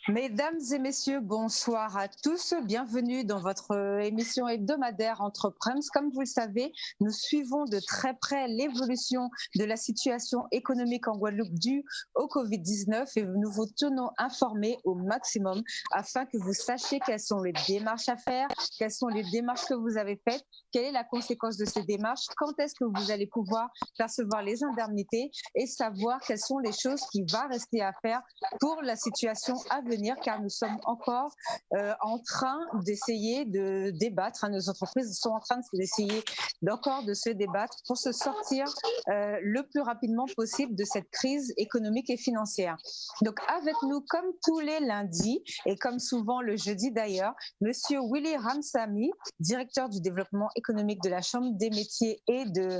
Mesdames et messieurs, bonsoir à tous. Bienvenue dans votre émission hebdomadaire Entrepreneus. Comme vous le savez, nous suivons de très près l'évolution de la situation économique en Guadeloupe due au Covid-19 et nous vous tenons informés au maximum afin que vous sachiez quelles sont les démarches à faire, quelles sont les démarches que vous avez faites, quelle est la conséquence de ces démarches, quand est-ce que vous allez pouvoir percevoir les indemnités et savoir quelles sont les choses qui vont rester à faire pour la situation à venir, car nous sommes encore en train d'essayer de débattre. Nos entreprises sont en train d'essayer encore de se débattre pour se sortir le plus rapidement possible de cette crise économique et financière. Donc avec nous, comme tous les lundis et comme souvent le jeudi d'ailleurs, Monsieur Willy Ramsamy, directeur du développement économique de la Chambre des métiers et de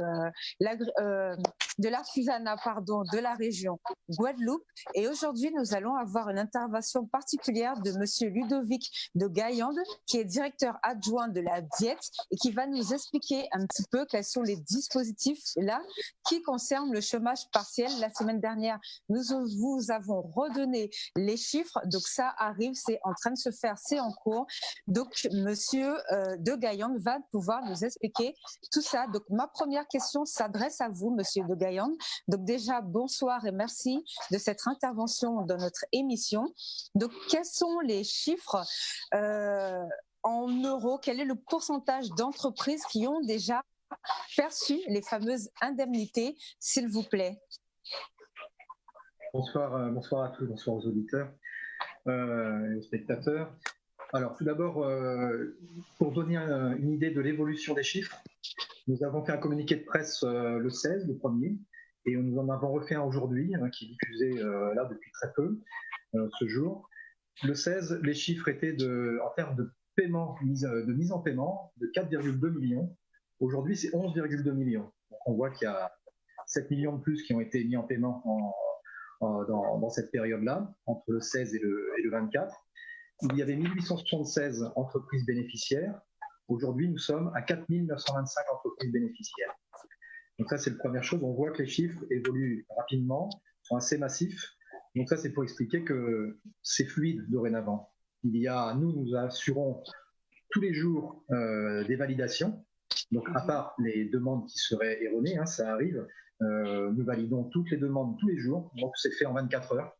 l'artisanat de la région Guadeloupe. Et aujourd'hui, nous allons avoir une intervention particulière de Monsieur Ludovic de Gaillande, qui est directeur adjoint de la Diète et qui va nous expliquer un petit peu quels sont les dispositifs là qui concernent le chômage partiel. La semaine dernière, nous vous avons redonné les chiffres, donc ça arrive, c'est en train de se faire, c'est en cours. Donc Monsieur de Gaillande va pouvoir nous expliquer tout ça. Donc ma première question s'adresse à vous, Monsieur de Gaillande. Donc déjà, bonsoir et merci de cette intervention dans notre émission. Donc, quels sont les chiffres en euros? Quel est le pourcentage d'entreprises qui ont déjà perçu les fameuses indemnités, s'il vous plaît? Bonsoir, bonsoir à tous, bonsoir aux auditeurs et aux spectateurs. Alors, tout d'abord, pour donner une idée de l'évolution des chiffres, nous avons fait un communiqué de presse le 16, le premier, et nous en avons refait un aujourd'hui, qui est diffusé là depuis très peu, ce jour. Le 16, les chiffres étaient en termes de paiement, de mise en paiement, de 4,2 millions. Aujourd'hui, c'est 11,2 millions. Donc, on voit qu'il y a 7 millions de plus qui ont été mis en paiement dans cette période-là, entre le 16 et le 24. Il y avait 1876 entreprises bénéficiaires. Aujourd'hui, nous sommes à 4925 entreprises bénéficiaires. Donc ça, c'est la première chose. On voit que les chiffres évoluent rapidement, sont assez massifs. Donc ça, c'est pour expliquer que c'est fluide dorénavant. Nous assurons tous les jours des validations. Donc à part les demandes qui seraient erronées, ça arrive, nous validons toutes les demandes tous les jours. Donc c'est fait en 24 heures.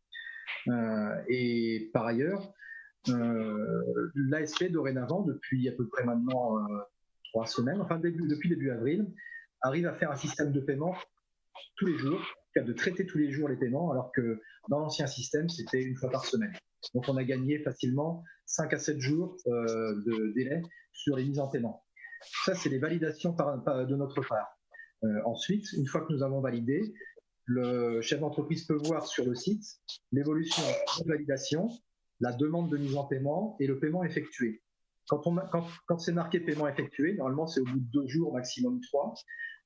Et par ailleurs, l'ASP dorénavant, depuis à peu près maintenant 3 semaines, enfin depuis début avril, arrive à faire un système de paiement tous les jours, de traiter tous les jours les paiements, alors que dans l'ancien système, c'était une fois par semaine. Donc on a gagné facilement 5 à 7 jours de délai sur les mises en paiement. Ça, c'est les validations de notre part. Ensuite, une fois que nous avons validé, le chef d'entreprise peut voir sur le site l'évolution de validation, la demande de mise en paiement et le paiement effectué. Quand c'est marqué paiement effectué, normalement c'est au bout de 2 jours, maximum 3.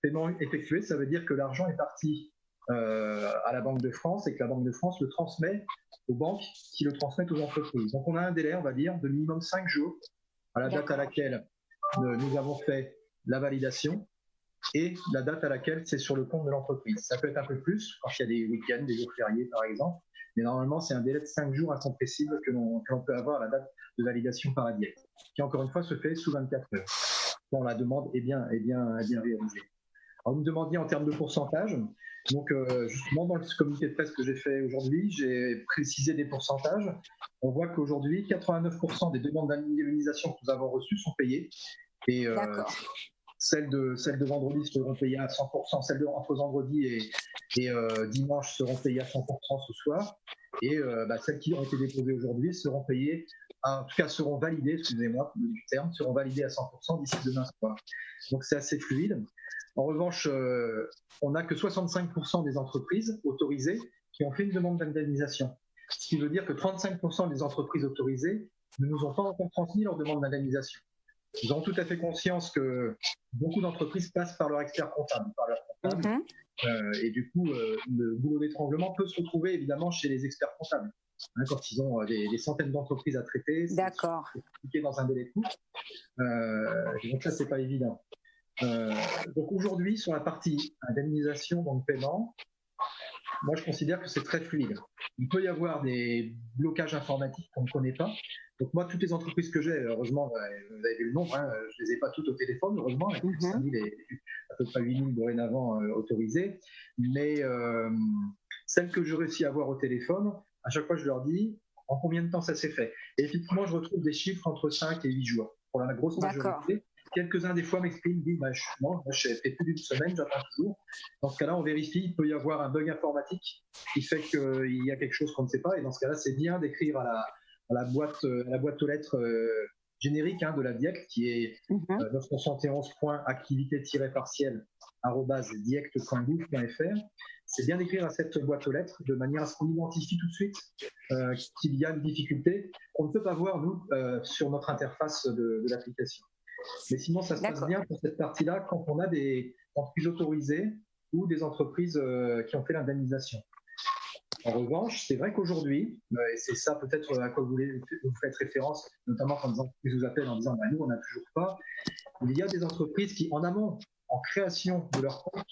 Paiement effectué, ça veut dire que l'argent est parti à la Banque de France et que la Banque de France le transmet aux banques qui le transmettent aux entreprises. Donc on a un délai, on va dire, de minimum 5 jours à la date à laquelle nous avons fait la validation et la date à laquelle c'est sur le compte de l'entreprise. Ça peut être un peu plus quand il y a des week-ends, des jours fériés par exemple, mais normalement c'est un délai de 5 jours incompressible que l'on peut avoir à la date de validation par la Diète, qui encore une fois se fait sous 24 heures, quand la demande est bien réalisée. Alors vous me demandiez en termes de pourcentage, donc justement dans le communiqué de presse que j'ai fait aujourd'hui, j'ai précisé des pourcentages. On voit qu'aujourd'hui 89% des demandes d'indemnisation que nous avons reçues sont payées, et celles de vendredi seront payées à 100%, celles entre vendredi et dimanche seront payées à 100% ce soir, et celles qui ont été déposées aujourd'hui seront payées, en tout cas seront validées, excusez-moi du terme, seront validées à 100% d'ici demain soir. Donc c'est assez fluide. En revanche, on n'a que 65% des entreprises autorisées qui ont fait une demande d'indemnisation. Ce qui veut dire que 35% des entreprises autorisées ne nous ont pas encore transmis leur demande d'indemnisation. Nous avons tout à fait conscience que beaucoup d'entreprises passent par leur expert comptable, et du coup, le boulot d'étranglement peut se retrouver évidemment chez les experts comptables. Quand ils ont des centaines d'entreprises à traiter, c'est compliqué dans un délai court. Donc ça, c'est pas évident. Donc aujourd'hui, sur la partie indemnisation, donc paiement, moi, je considère que c'est très fluide. Il peut y avoir des blocages informatiques qu'on ne connaît pas. Donc moi, toutes les entreprises que j'ai, heureusement, vous avez vu le nombre, hein, je ne les ai pas toutes au téléphone, heureusement, il y a plus de 5000 et à peu près 8000 dorénavant autorisées. Mais celles que je réussis à avoir au téléphone, à chaque fois, je leur dis en combien de temps ça s'est fait. Et effectivement, je retrouve des chiffres entre 5 et 8 jours pour la grosse majorité. Quelques-uns des fois m'expriment, disent non, moi j'ai fait plus d'une semaine, j'attends toujours. Dans ce cas-là, on vérifie, il peut y avoir un bug informatique qui fait qu'il y a quelque chose qu'on ne sait pas. Et dans ce cas-là, c'est bien d'écrire à la boîte aux lettres générique de la DIECT qui est 971.activité-partielle@diect.gouv.fr. C'est bien d'écrire à cette boîte aux lettres de manière à ce qu'on identifie tout de suite qu'il y a une difficulté qu'on ne peut pas voir, nous, sur notre interface de l'application. Mais sinon, ça se passe bien pour cette partie-là quand on a des entreprises autorisées ou des entreprises qui ont fait l'indemnisation. En revanche, c'est vrai qu'aujourd'hui, et c'est ça peut-être à quoi vous faites référence, notamment quand des entreprises vous appellent en disant nous, on n'a toujours pas, il y a des entreprises qui, en amont, en création de leur compte,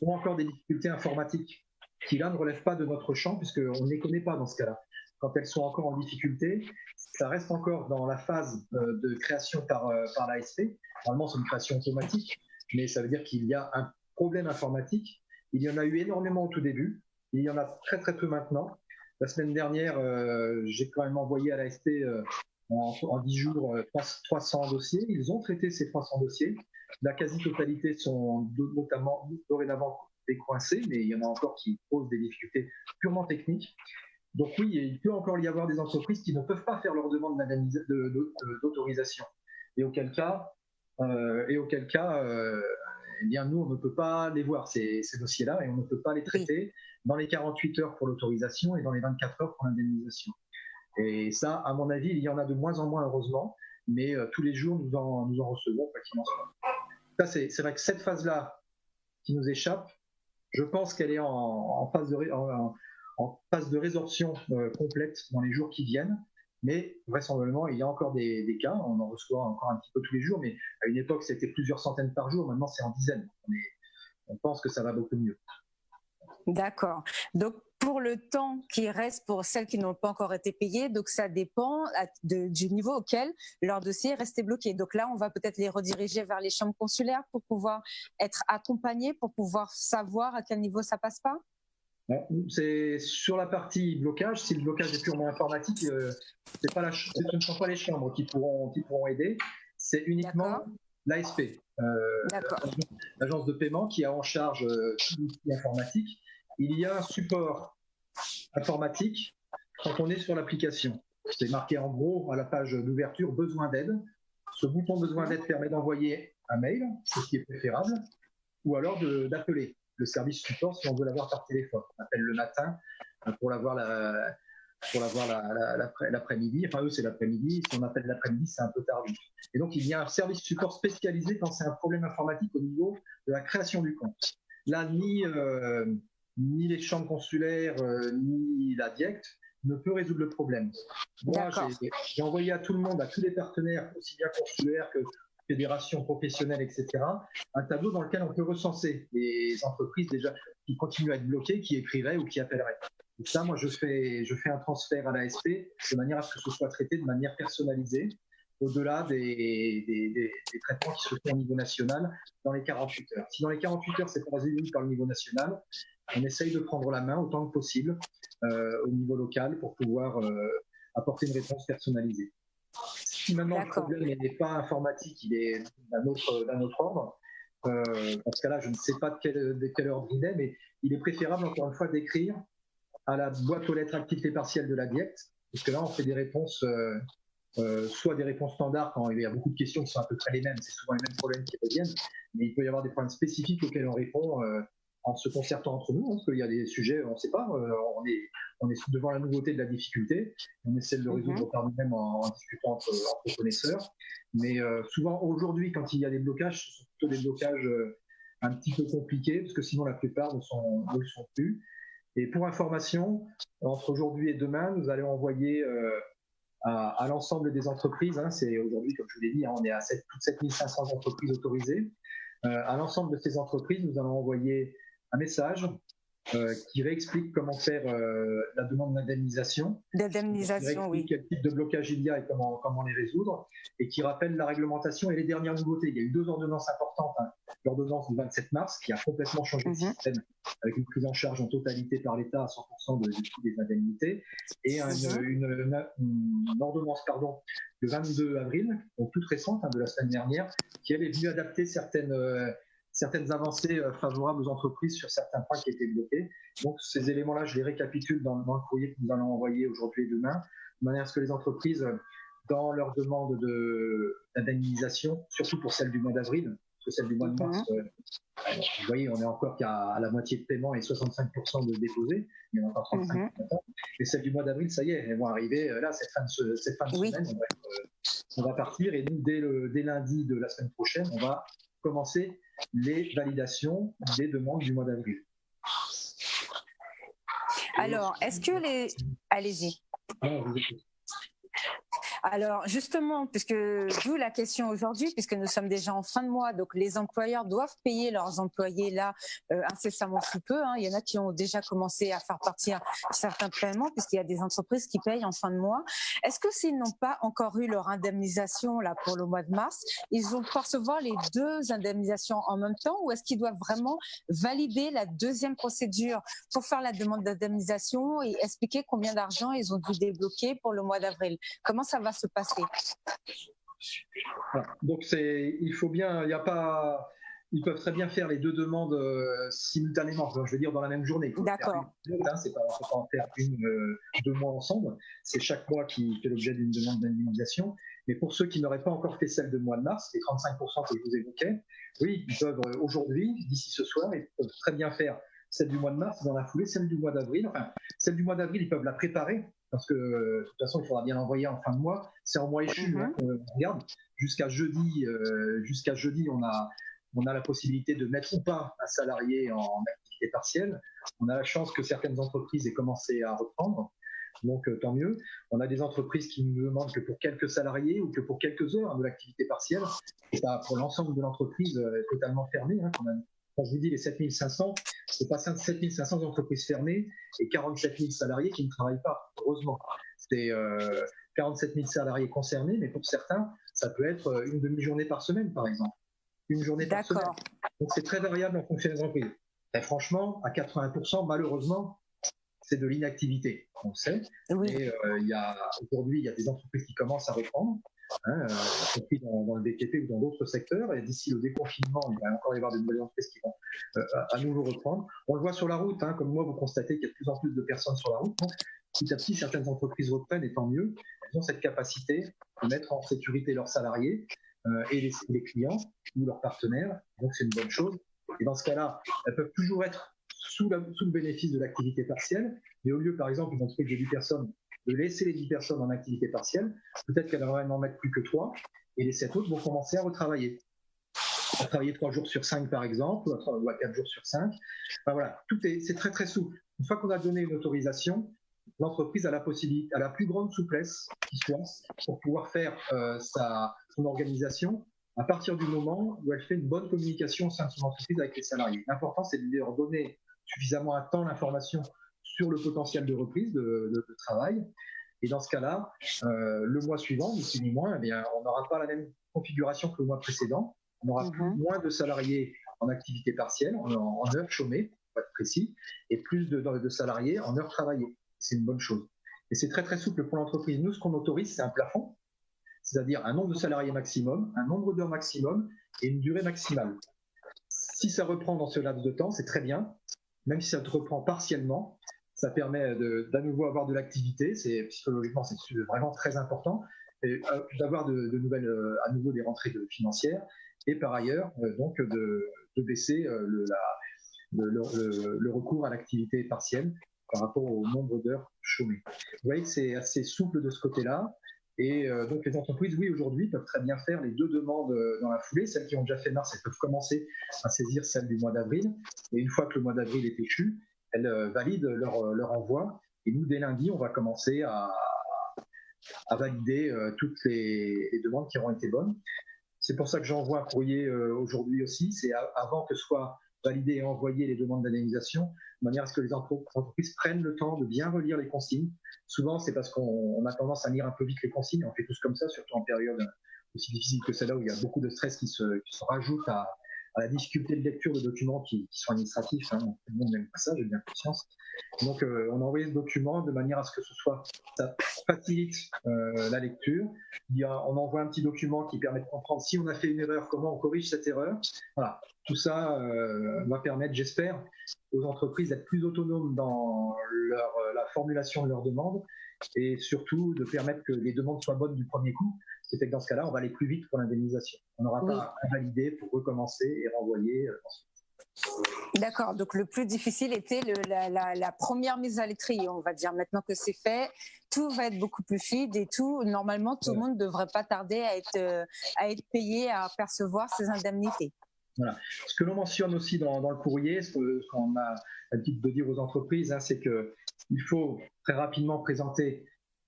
ont encore des difficultés informatiques qui, là, ne relèvent pas de notre champ puisqu'on ne les connaît pas dans ce cas-là. Quand elles sont encore en difficulté, ça reste encore dans la phase de création par l'ASP. Normalement, c'est une création automatique, mais ça veut dire qu'il y a un problème informatique. Il y en a eu énormément au tout début. Il y en a très très peu maintenant. La semaine dernière, j'ai quand même envoyé à l'ASP en 10 jours 300 dossiers. Ils ont traité ces 300 dossiers. La quasi-totalité sont notamment dorénavant décoincés, mais il y en a encore qui posent des difficultés purement techniques. Donc oui, il peut encore y avoir des entreprises qui ne peuvent pas faire leur demande d'autorisation. Et auquel cas, eh bien nous, on ne peut pas les voir, ces dossiers-là, et on ne peut pas les traiter dans les 48 heures pour l'autorisation et dans les 24 heures pour l'indemnisation. Et ça, à mon avis, il y en a de moins en moins, heureusement, mais tous les jours, nous en recevons. Ça, c'est vrai que cette phase-là qui nous échappe, je pense qu'elle est en phase de résorption complète dans les jours qui viennent. Mais vraisemblablement, il y a encore des cas, on en reçoit encore un petit peu tous les jours, mais à une époque, c'était plusieurs centaines par jour, maintenant c'est en dizaines. On pense que ça va beaucoup mieux. D'accord. Donc, pour le temps qui reste pour celles qui n'ont pas encore été payées, donc ça dépend du niveau auquel leur dossier est resté bloqué. Donc là, on va peut-être les rediriger vers les chambres consulaires pour pouvoir être accompagnés, pour pouvoir savoir à quel niveau ça passe pas. C'est sur la partie blocage. Si le blocage est purement informatique, ce ne sont pas les chambres qui pourront aider. C'est uniquement l'ASP, l'agence de paiement, qui a en charge tout l'outil informatique. Il y a un support informatique quand on est sur l'application. C'est marqué en gros à la page d'ouverture « Besoin d'aide ». Ce bouton « Besoin d'aide » permet d'envoyer un mail, c'est ce qui est préférable, ou alors d'appeler le service support si on veut l'avoir par téléphone. On appelle le matin pour l'avoir l'après-midi. Enfin, eux, c'est l'après-midi. Si on appelle l'après-midi, c'est un peu tardif. Et donc, il y a un service support spécialisé quand c'est un problème informatique au niveau de la création du compte. Là, ni les chambres consulaires, ni la DIECT ne peut résoudre le problème. Moi, j'ai envoyé à tout le monde, à tous les partenaires, aussi bien consulaires que fédérations professionnelles, etc., un tableau dans lequel on peut recenser les entreprises déjà qui continuent à être bloquées, qui écriraient ou qui appelleraient. Et ça, moi, je fais un transfert à l'ASP de manière à ce que ce soit traité de manière personnalisée, au-delà des traitements qui se font au niveau national dans les 48 heures. Si dans les 48 heures, c'est pas résolu par le niveau national, on essaye de prendre la main autant que possible au niveau local pour pouvoir apporter une réponse personnalisée. Si maintenant le problème n'est pas informatique, il est d'un autre ordre, dans ce cas-là, je ne sais pas de quel ordre il est, mais il est préférable, encore une fois, d'écrire à la boîte aux lettres activité partielle de la DIECT, parce que là, on fait des réponses, soit des réponses standards quand il y a beaucoup de questions qui sont à peu près les mêmes, c'est souvent les mêmes problèmes qui reviennent, mais il peut y avoir des problèmes spécifiques auxquels on répond en se concertant entre nous, parce qu'il y a des sujets, on ne sait pas, on est devant la nouveauté de la difficulté, on essaie de le résoudre par nous-mêmes en discutant entre connaisseurs, mais souvent aujourd'hui, quand il y a des blocages, ce sont plutôt des blocages un petit peu compliqués, parce que sinon la plupart ne le sont plus. Et pour information, entre aujourd'hui et demain, nous allons envoyer à l'ensemble des entreprises, c'est aujourd'hui, comme je vous l'ai dit, on est à toutes 7500 entreprises autorisées, à l'ensemble de ces entreprises, nous allons envoyer un message qui réexplique comment faire la demande d'indemnisation, D'indemnisation, oui. quel type de blocage il y a et comment les résoudre, et qui rappelle la réglementation et les dernières nouveautés. Il y a eu 2 ordonnances importantes. L'ordonnance du 27 mars qui a complètement changé le système avec une prise en charge en totalité par l'État à 100% du coût des indemnités, et une ordonnance le 22 avril, donc toute récente, de la semaine dernière, qui elle est venue adapter certaines avancées favorables aux entreprises sur certains points qui étaient bloqués. Donc ces éléments-là, je les récapitule dans le courrier que nous allons envoyer aujourd'hui et demain, de manière à ce que les entreprises, dans leur demande d'indemnisation, surtout pour celle du mois d'avril, parce que celle du mois de mars, vous voyez, on est encore qu'à la moitié de paiement et 65% de déposés, il y en a encore 35%. Mais celle du mois d'avril, ça y est, elles vont arriver là, cette fin de semaine, on va partir, et nous, dès lundi de la semaine prochaine, on va commencer les validations des demandes du mois d'avril. Alors, est-ce que les... Allez-y. Non, vous écoutez. Alors justement, d'où la question aujourd'hui, puisque nous sommes déjà en fin de mois, donc les employeurs doivent payer leurs employés là incessamment sous peu. Il y en a qui ont déjà commencé à faire partir certains paiements, puisqu'il y a des entreprises qui payent en fin de mois. Est-ce que s'ils n'ont pas encore eu leur indemnisation là pour le mois de mars, ils vont recevoir les 2 indemnisations en même temps, ou est-ce qu'ils doivent vraiment valider la deuxième procédure pour faire la demande d'indemnisation et expliquer combien d'argent ils ont dû débloquer pour le mois d'avril? Comment ça va se passer? Voilà. Donc il faut bien, ils peuvent très bien faire les 2 demandes simultanément, je veux dire dans la même journée. D'accord. C'est pas en faire 2 mois ensemble, c'est chaque mois qui fait l'objet d'une demande d'indemnisation. Mais pour ceux qui n'auraient pas encore fait celle de mois de mars, les 35% que je vous évoquais, oui, ils peuvent aujourd'hui, d'ici ce soir, ils peuvent très bien faire celle du mois de mars, dans la foulée, celle du mois d'avril. Enfin, celle du mois d'avril, ils peuvent la préparer, parce que de toute façon, il faudra bien l'envoyer en fin de mois. C'est en mois échu, on regarde. Jusqu'à jeudi, on a la possibilité de mettre ou pas un salarié en activité partielle. On a la chance que certaines entreprises aient commencé à reprendre, donc tant mieux. On a des entreprises qui nous demandent que pour quelques salariés ou que pour quelques heures de l'activité partielle, et pas pour l'ensemble de l'entreprise totalement fermée. Quand je vous dis les 7500, c'est pas 7500 entreprises fermées et 47 000 salariés qui ne travaillent pas, heureusement. C'est 47 000 salariés concernés, mais pour certains, ça peut être une demi-journée par semaine, par exemple. Une journée par semaine. Donc c'est très variable en fonction des entreprises. Et franchement, à 80%, malheureusement, c'est de l'inactivité, on le sait. Oui. Et aujourd'hui, il y a des entreprises qui commencent à reprendre, y compris dans le BTP ou dans d'autres secteurs. Et d'ici le déconfinement, il va encore y avoir de nouvelles entreprises qui vont à nouveau reprendre. On le voit sur la route, comme moi, vous constatez qu'il y a de plus en plus de personnes sur la route. Donc, petit à petit, certaines entreprises reprennent, et tant mieux. Elles ont cette capacité de mettre en sécurité leurs salariés et les clients ou leurs partenaires. Donc, c'est une bonne chose. Et dans ce cas-là, elles peuvent toujours être sous le bénéfice de l'activité partielle, mais au lieu, par exemple, une entreprise de 10 personnes, de laisser les 10 personnes en activité partielle, peut-être qu'elle va n'en mettre plus que 3, et les 7 autres vont commencer à retravailler. À travailler 3 jours sur 5, par exemple, ou à 4 jours sur 5. Enfin, voilà, c'est très très souple. Une fois qu'on a donné une autorisation, l'entreprise a la possibilité, a la plus grande souplesse qui soit pour pouvoir faire son organisation à partir du moment où elle fait une bonne communication au sein de son entreprise avec les salariés. L'important, c'est de leur donner suffisamment à temps l'information sur le potentiel de reprise de travail. Et dans ce cas-là, le mois suivant, ni plus ni moins, on n'aura pas la même configuration que le mois précédent. On aura moins de salariés en activité partielle, en heures chômées, pour être précis, et plus de salariés en heures travaillées. C'est une bonne chose. Et c'est très très souple pour l'entreprise. Nous, ce qu'on autorise, c'est un plafond, c'est-à-dire un nombre de salariés maximum, un nombre d'heures maximum et une durée maximale. Si ça reprend dans ce laps de temps, c'est très bien. Même si ça te reprend partiellement, ça permet d'à nouveau avoir de l'activité. Psychologiquement, c'est vraiment très important. Et d'avoir de nouvelles, à nouveau des rentrées financières. Et par ailleurs, donc de baisser le recours à l'activité partielle par rapport au nombre d'heures chômées. Vous voyez que c'est assez souple de ce côté-là. Et donc les entreprises, oui, aujourd'hui, peuvent très bien faire les 2 demandes dans la foulée. Celles qui ont déjà fait mars, elles peuvent commencer à saisir celle du mois d'avril. Et une fois que le mois d'avril est échu, elles valident leur envoi. Et nous, dès lundi, on va commencer à valider toutes les demandes qui auront été bonnes. C'est pour ça que j'envoie un courrier aujourd'hui aussi. C'est avant que soit valider et envoyer les demandes d'indemnisation, de manière à ce que les entreprises prennent le temps de bien relire les consignes. Souvent, c'est parce qu'on a tendance à lire un peu vite les consignes, on fait tous comme ça, surtout en période aussi difficile que celle-là, où il y a beaucoup de stress qui se rajoute à la difficulté de lecture de documents qui sont administratifs. Tout le monde n'aime pas ça, j'ai bien conscience. Donc, on a envoyé ce document de manière à ce que ça facilite la lecture. On envoie un petit document qui permet de comprendre si on a fait une erreur, comment on corrige cette erreur. Voilà, tout ça va permettre, j'espère, aux entreprises d'être plus autonomes dans la formulation de leurs demandes et surtout de permettre que les demandes soient bonnes du premier coup. Ce qui fait que dans ce cas-là, on va aller plus vite pour l'indemnisation. On n'aura pas à valider pour recommencer et renvoyer ensuite. D'accord, donc le plus difficile était la première mise à l'étrier, on va dire. Maintenant que c'est fait, tout va être beaucoup plus fluide et normalement, tout le monde ne devrait pas tarder à être payé, à percevoir ses indemnités. Voilà. Ce que l'on mentionne aussi dans le courrier, ce qu'on a l'habitude de dire aux entreprises, c'est qu'il faut très rapidement présenter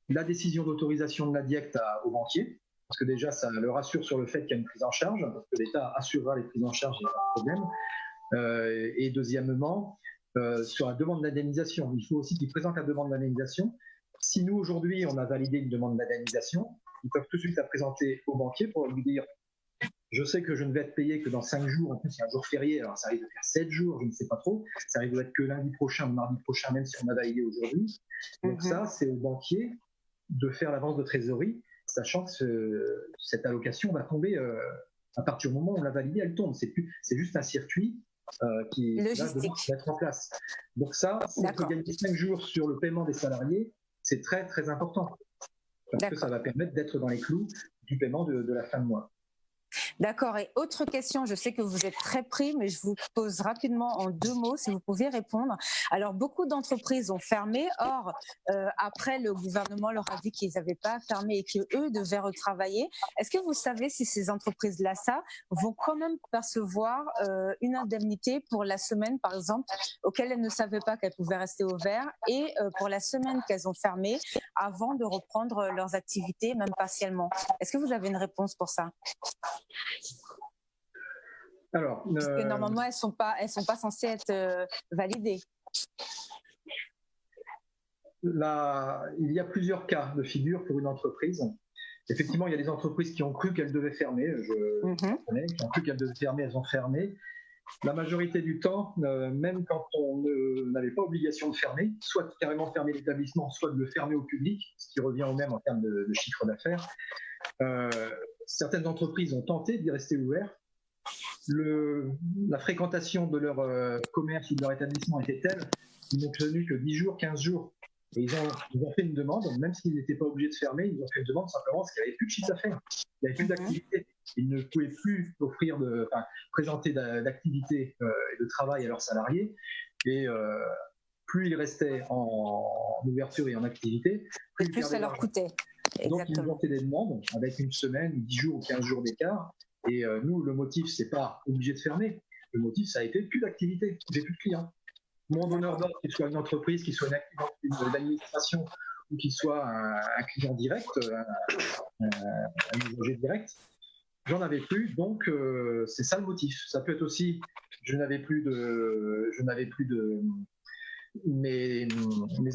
la décision d'autorisation de la DIECT au banquier, parce que déjà, ça le rassure sur le fait qu'il y a une prise en charge, parce que l'État assurera les prises en charge, il n'y a pas de problème. Et deuxièmement, sur la demande d'indemnisation, il faut aussi qu'ils présentent la demande d'indemnisation. Si nous, aujourd'hui, on a validé une demande d'indemnisation, ils peuvent tout de suite la présenter au banquier pour lui dire « Je sais que je ne vais être payé que dans 5 jours, en plus il y a un jour férié, alors ça arrive de faire 7 jours, je ne sais pas trop, ça arrive de être que lundi prochain ou mardi prochain, même si on a validé aujourd'hui. » Donc ça, c'est au banquier de faire l'avance de trésorerie, sachant que cette allocation va tomber à partir du moment où on l'a validée, elle tombe. C'est juste un circuit qui va devoir se mettre en place. Donc ça, si on peut gagner 5 jours sur le paiement des salariés, c'est très très important, parce que ça va permettre d'être dans les clous du paiement de la fin de mois. D'accord. Et autre question, je sais que vous êtes très pris, mais je vous pose rapidement en 2 mots, si vous pouviez répondre. Alors, beaucoup d'entreprises ont fermé. Or, après, le gouvernement leur a dit qu'ils n'avaient pas fermé et qu'eux devaient retravailler. Est-ce que vous savez si ces entreprises-là, vont quand même percevoir une indemnité pour la semaine, par exemple, auquel elles ne savaient pas qu'elles pouvaient rester ouvertes, et pour la semaine qu'elles ont fermée avant de reprendre leurs activités, même partiellement? Est-ce que vous avez une réponse pour ça? Alors, parce que normalement, elles sont pas censées être validées. Il y a plusieurs cas de figure pour une entreprise. Effectivement, il y a des entreprises qui ont cru qu'elles devaient fermer. Je connais, qui ont cru qu'elles devaient fermer, elles ont fermé. La majorité du temps, même quand on n'avait pas obligation de fermer, soit carrément fermer l'établissement, soit de le fermer au public, ce qui revient au même en termes de chiffre d'affaires, certaines entreprises ont tenté d'y rester ouvertes. La fréquentation de leur commerce ou de leur établissement était telle qu'ils n'ont tenu que 10 jours, 15 jours. Et ils ont fait une demande, même s'ils n'étaient pas obligés de fermer, ils ont fait une demande simplement parce qu'il n'y avait plus de chiffre d'affaires, il n'y avait plus d'activité. Ils ne pouvaient plus présenter d'activité et de travail à leurs salariés. Et plus ils restaient en ouverture et en activité, plus ça leur coûtait. Donc ils ont fait des demandes avec une semaine, 10 jours ou 15 jours d'écart. Et nous, le motif, c'est pas obligé de fermer. Le motif, ça a été plus d'activité, j'ai plus de clients. Mon donneur d'ordre, qu'il soit une entreprise, qu'il soit une administration ou qu'il soit un client direct, un usager direct, j'en avais plus. Donc c'est ça le motif. Ça peut être aussi, je n'avais plus de mes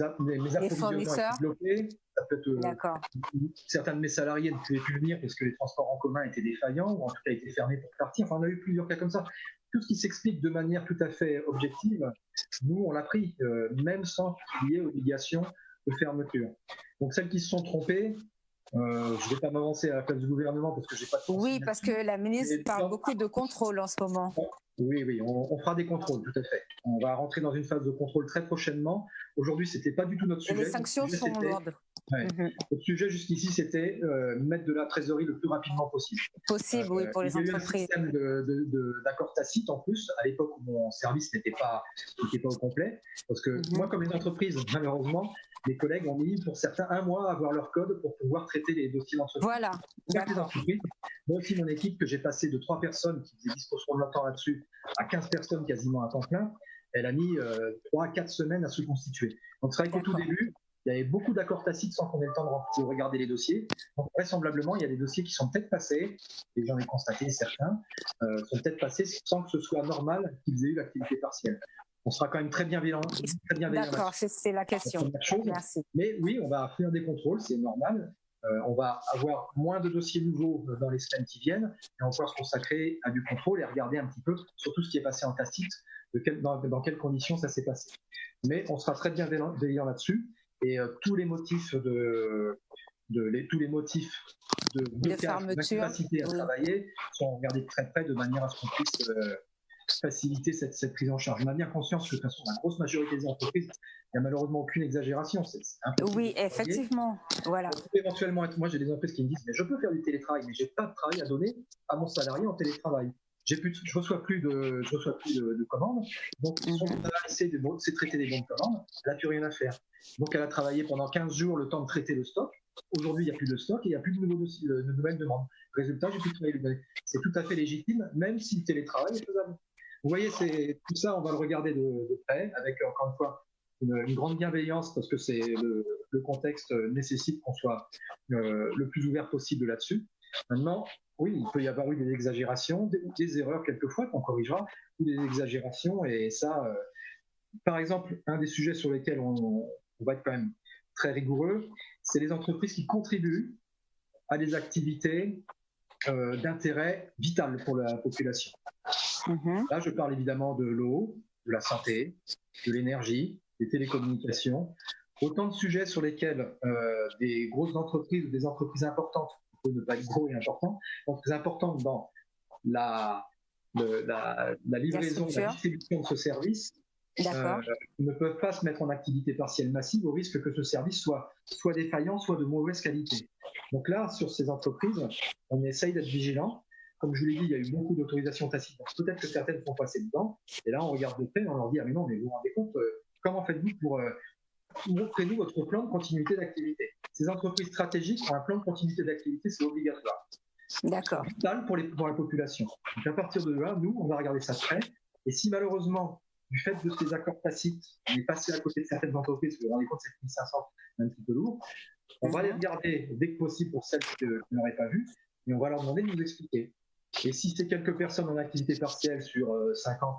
approvisionnements étaient bloqués. Ça peut être certains de mes salariés ne pouvaient plus venir parce que les transports en commun étaient défaillants ou en tout cas étaient fermés pour partir. Enfin, on a eu plusieurs cas comme ça. Tout ce qui s'explique de manière tout à fait objective, nous, on l'a pris, même sans qu'il y ait obligation de fermeture. Donc, celles qui se sont trompées, je ne vais pas m'avancer à la place du gouvernement parce que je n'ai pas de... Oui, parce que la ministre parle beaucoup de contrôle en ce moment. Oui, on fera des contrôles, tout à fait. On va rentrer dans une phase de contrôle très prochainement. Aujourd'hui, ce n'était pas du tout notre sujet. Et les sanctions sont lourdes. Notre sujet jusqu'ici, c'était mettre de la trésorerie le plus rapidement possible. Oui, pour les entreprises. Il y a eu un système d'accord tacite en plus, à l'époque où mon service n'était pas au complet. Parce que moi, comme les entreprises, malheureusement, mes collègues ont mis pour certains 1 mois à avoir leur code pour pouvoir traiter les dossiers d'entreprise. Voilà. Moi aussi, mon équipe, que j'ai passé de 3 personnes qui faisaient 10% de leur temps là-dessus à 15 personnes quasiment à temps plein, elle a mis 3 à 4 semaines à se constituer. Donc c'est vrai qu'au tout début, il y avait beaucoup d'accords tacites sans qu'on ait le temps de regarder les dossiers. Donc, vraisemblablement, il y a des dossiers qui sont peut-être passés, et j'en ai constaté certains, sont peut-être passés sans que ce soit normal qu'ils aient eu l'activité partielle. On sera quand même très bienveillant. D'accord, c'est la question. Merci. Mais oui, on va faire des contrôles, c'est normal. On va avoir moins de dossiers nouveaux dans les semaines qui viennent et on va pouvoir se consacrer à du contrôle et regarder un petit peu sur tout ce qui est passé en tacite, dans quelles conditions ça s'est passé. Mais on sera très bienveillant là-dessus et tous les motifs de d'incapacité à travailler sont regardés de très près de manière à ce qu'on puisse faciliter cette prise en charge. On a bien conscience que de toute façon, la grosse majorité des entreprises, il n'y a malheureusement aucune exagération. Oui, effectivement. Voilà. Éventuellement, moi j'ai des entreprises qui me disent mais je peux faire du télétravail, mais je n'ai pas de travail à donner à mon salarié en télétravail. Je ne reçois plus de commandes, donc son travail c'est traiter des bons de commande, elle n'a plus rien à faire. Donc elle a travaillé pendant 15 jours le temps de traiter le stock. Aujourd'hui, il n'y a plus de stock et il n'y a plus de nouvelles demandes. Résultat, j'ai plus de travail. C'est tout à fait légitime, même si le télétravail est faisable. Vous voyez, tout ça, on va le regarder de près, avec encore une fois une grande bienveillance, parce que le contexte nécessite qu'on soit le plus ouvert possible là-dessus. Maintenant, oui, il peut y avoir eu des exagérations, des erreurs quelquefois qu'on corrigera, ou des exagérations, et ça, par exemple, un des sujets sur lesquels on va être quand même très rigoureux, c'est les entreprises qui contribuent à des activités d'intérêt vital pour la population. Là, je parle évidemment de l'eau, de la santé, de l'énergie, des télécommunications, autant de sujets sur lesquels des grosses entreprises ou des entreprises importantes, on peut ne pas être gros et important, donc très importantes dans la livraison, la distribution de ce service, ne peuvent pas se mettre en activité partielle massive au risque que ce service soit défaillant, soit de mauvaise qualité. Donc là, sur ces entreprises, on essaye d'être vigilant. Comme je vous l'ai dit, il y a eu beaucoup d'autorisations tacites. Peut-être que certaines sont passées dedans. Et là, on regarde de près et on leur dit « Ah mais non, mais vous vous rendez compte, comment faites-vous pour montrez-nous votre plan de continuité d'activité ?» Ces entreprises stratégiques ont un plan de continuité d'activité, c'est obligatoire. D'accord. C'est vital pour la population. Donc à partir de là, nous, on va regarder ça de près. Et si malheureusement, du fait de ces accords tacites, on est passé à côté de certaines entreprises, vous vous rendez compte, c'est 1500, c'est un petit peu lourd, on va les regarder dès que possible pour celles qui n'auraient pas vu, et on va leur demander de nous expliquer. Et si c'est quelques personnes en activité partielle sur 50,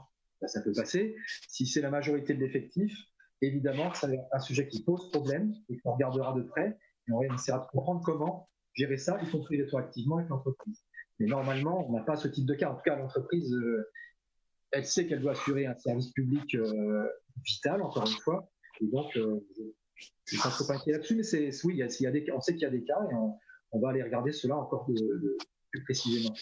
ça peut passer. Si c'est la majorité de l'effectif, évidemment, c'est un sujet qui pose problème et qu'on regardera de près et on essaiera de comprendre comment gérer ça, y compris rétroactivement avec l'entreprise. Mais normalement, on n'a pas ce type de cas. En tout cas, l'entreprise, elle sait qu'elle doit assurer un service public vital, encore une fois. Et donc, je ne suis pas trop inquiet là-dessus, mais oui, on sait qu'il y a des cas et on va aller regarder cela encore plus précisément.